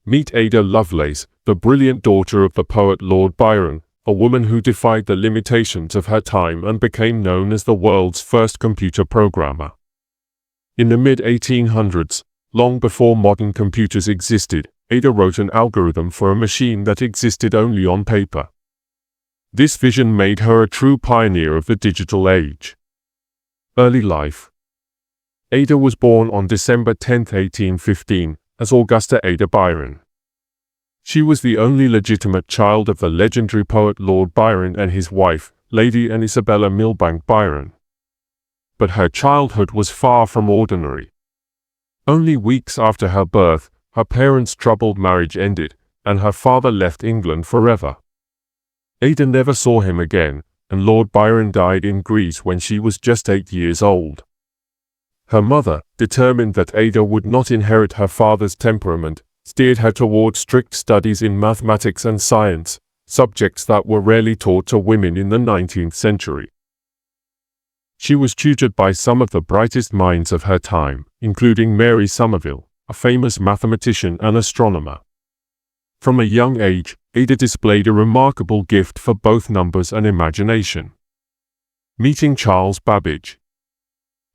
Meet Ada Lovelace, the brilliant daughter of the poet Lord Byron, a woman who defied the limitations of her time and became known as the world's first computer programmer. In the mid-1800s, long before modern computers existed, Ada wrote an algorithm for a machine that existed only on paper. This vision made her a true pioneer of the digital age. Early life. Ada was born on December 10, 1815, as Augusta Ada Byron. She was the only legitimate child of the legendary poet Lord Byron and his wife, Lady and Isabella Milbanke Byron. But her childhood was far from ordinary. Only weeks after her birth, her parents' troubled marriage ended, and her father left England forever. Ada never saw him again, and Lord Byron died in Greece when she was just 8 years old. Her mother, determined that Ada would not inherit her father's temperament, steered her toward strict studies in mathematics and science, subjects that were rarely taught to women in the 19th century. She was tutored by some of the brightest minds of her time, including Mary Somerville, a famous mathematician and astronomer. From a young age, Ada displayed a remarkable gift for both numbers and imagination. Meeting Charles Babbage.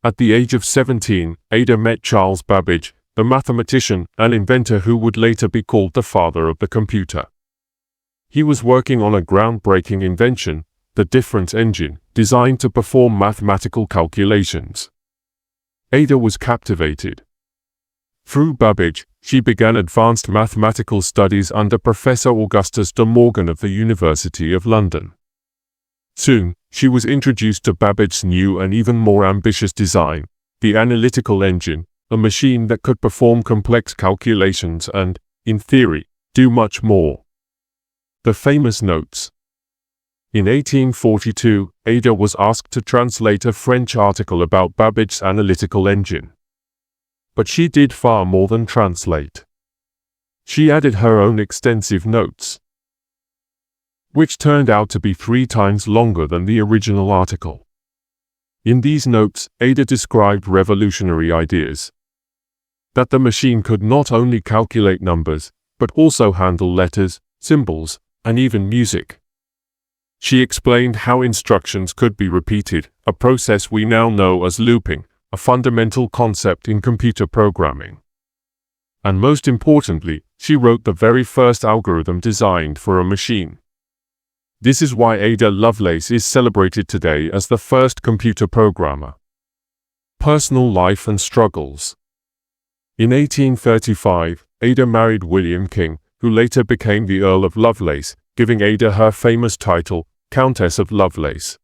At the age of 17, Ada met Charles Babbage, the mathematician and inventor who would later be called the father of the computer. He was working on a groundbreaking invention, the difference engine, designed to perform mathematical calculations. Ada was captivated. Through Babbage, she began advanced mathematical studies under Professor Augustus de Morgan of the University of London. Soon, she was introduced to Babbage's new and even more ambitious design, the analytical engine, a machine that could perform complex calculations and, in theory, do much more. The famous notes. In 1842, Ada was asked to translate a French article about Babbage's analytical engine. But she did far more than translate. She added her own extensive notes, which turned out to be 3 times longer than the original article. In these notes, Ada described revolutionary ideas. That the machine could not only calculate numbers, but also handle letters, symbols, and even music. She explained how instructions could be repeated, a process we now know as looping, a fundamental concept in computer programming. And most importantly, she wrote the very first algorithm designed for a machine. This is why Ada Lovelace is celebrated today as the first computer programmer. Personal life and struggles. In 1835, Ada married William King, who later became the Earl of Lovelace, giving Ada her famous title, Countess of Lovelace.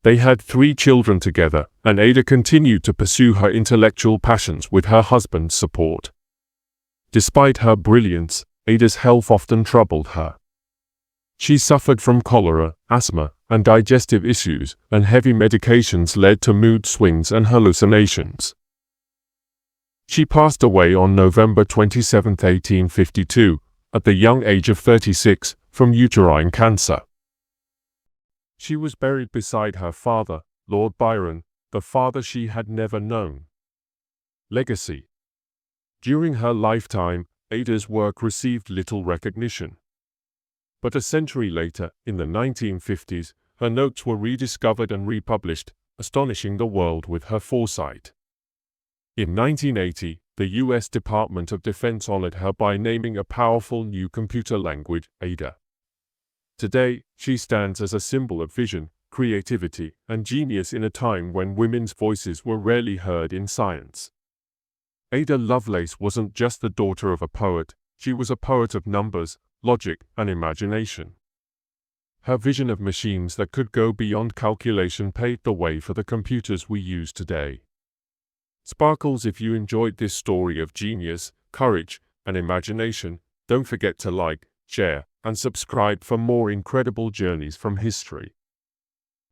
They had 3 children together, and Ada continued to pursue her intellectual passions with her husband's support. Despite her brilliance, Ada's health often troubled her. She suffered from cholera, asthma, and digestive issues, and heavy medications led to mood swings and hallucinations. She passed away on November 27, 1852, at the young age of 36, from uterine cancer. She was buried beside her father, Lord Byron, the father she had never known. Legacy. During her lifetime, Ada's work received little recognition. But a century later, in the 1950s, her notes were rediscovered and republished, astonishing the world with her foresight. In 1980, the U.S. Department of Defense honored her by naming a powerful new computer language, Ada. Today, she stands as a symbol of vision, creativity, and genius in a time when women's voices were rarely heard in science. Ada Lovelace wasn't just the daughter of a poet, she was a poet of numbers, logic, and imagination. Her vision of machines that could go beyond calculation paved the way for the computers we use today. Sparkles, if you enjoyed this story of genius, courage, and imagination, don't forget to like, share, and subscribe for more incredible journeys from history.